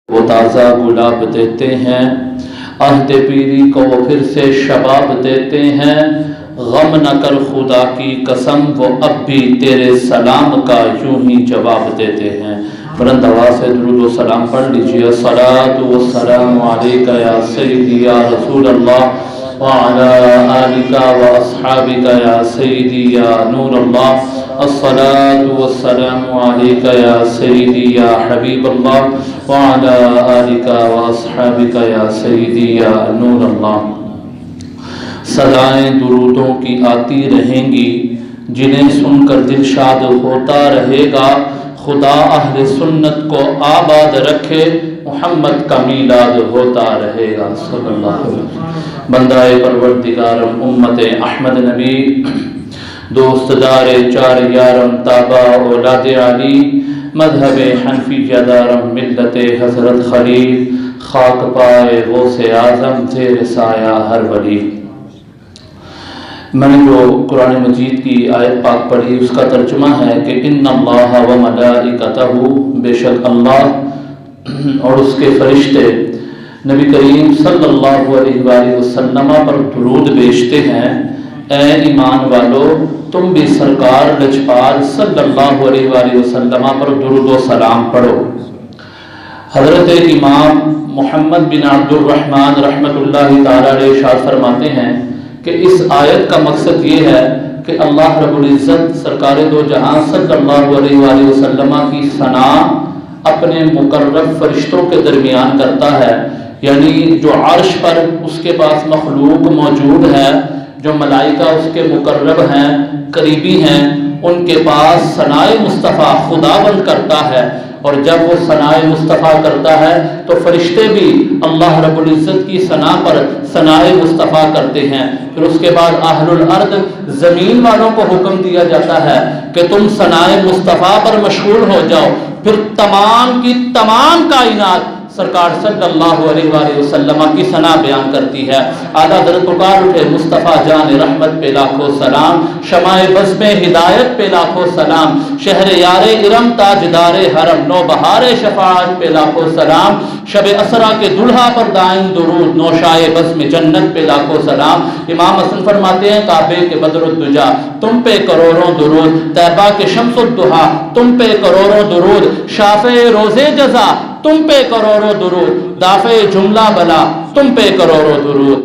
وہ تازہ گلاب دیتے ہیں، عہد پیری کو وہ پھر سے شباب دیتے ہیں، غم نہ کر خدا کی قسم وہ اب بھی تیرے سلام کا یوں ہی جواب دیتے ہیں۔ بلند آواز سے درود و سلام پڑھ لیجیے۔ الصلاۃ والسلام علیک یا سیدی یا رسول اللہ وعلی آلک واصحابک یا سیدی یا نور اللہ۔ الصلاۃ والسلام علیک یا سیدی یا حبیب اللہ وعلی آلک واصحابک یا سیدی یا نور اللہ۔ صدائیں درودوں کی آتی رہیں گی، جنہیں سن کر دل شاد ہوتا رہے گا۔ خدا اہل سنت کو آباد رکھے، محمد کا میلاد ہوتا رہے گا صلی اللہ علیہ وسلم۔ بندہ پروردگارم امت احمد نبی، دوست دار چار یارم تابع اولاد علی، مذہب حنفیہ دارم ملت حضرت خلیل، خاک پائے غوث اعظم زیر سایہ ہر ولی۔ میں نے جو قرآن مجید کی آیت پاک پڑھی اس کا ترجمہ ہے کہ ان اللہ و ملائکتہ، بے شک اللہ اور اس کے فرشتے نبی کریم صلی اللہ علیہ وآلہ وسلم پر درود بھیجتے ہیں۔ اے ایمان والو، تم بھی سرکار لجپال صلی اللہ علیہ وآلہ وسلم پر درود و سلام پڑھو۔ حضرت امام محمد بن عبد الرحمن رحمۃ اللہ تعالی علیہ ارشاد فرماتے ہیں کہ اس آیت کا مقصد یہ ہے کہ اللہ رب العزت سرکار دو جہاں صلی اللہ علیہ وآلہ وسلم کی ثنا اپنے مقرب فرشتوں کے درمیان کرتا ہے، یعنی جو عرش پر اس کے پاس مخلوق موجود ہے، جو ملائکہ اس کے مقرب ہیں، قریبی ہیں، ان کے پاس ثنائے مصطفیٰ خداوند کرتا ہے۔ اور جب وہ ثنائے مصطفیٰ کرتا ہے تو فرشتے بھی اللہ رب العزت کی ثنا پر ثنائے مصطفیٰ کرتے ہیں۔ پھر اس کے بعد اہل الارض زمین والوں کو حکم دیا جاتا ہے کہ تم ثنائے مصطفیٰ پر مشغول ہو جاؤ۔ پھر تمام کی تمام کائنات سرکار صلی اللہ علیہ وآلہ وسلم کی ثنا بیان کرتی ہے۔ اعلیٰ حضرت پکار اٹھے، مصطفیٰ جان رحمت پہ لاکھوں سلام، شمع بزم ہدایت پہ لاکھوں سلام، شہر یار ارم تاجدار حرم، نو بہار شفاعت پہ لاکھوں سلام، شب اسرا کے دلہا پر دائم درود، نوشائے بزم جنت پہ لاکھوں سلام۔ امام حسن فرماتے ہیں کعبے کے بدر الدجا تم پہ کروڑوں درود، طیبہ کے شمس الضحیٰ تم پہ کروڑوں درود، شافع روز جزا تم پہ کروڑوں درود، دافع جملہ بلا تم پہ کروڑوں درود۔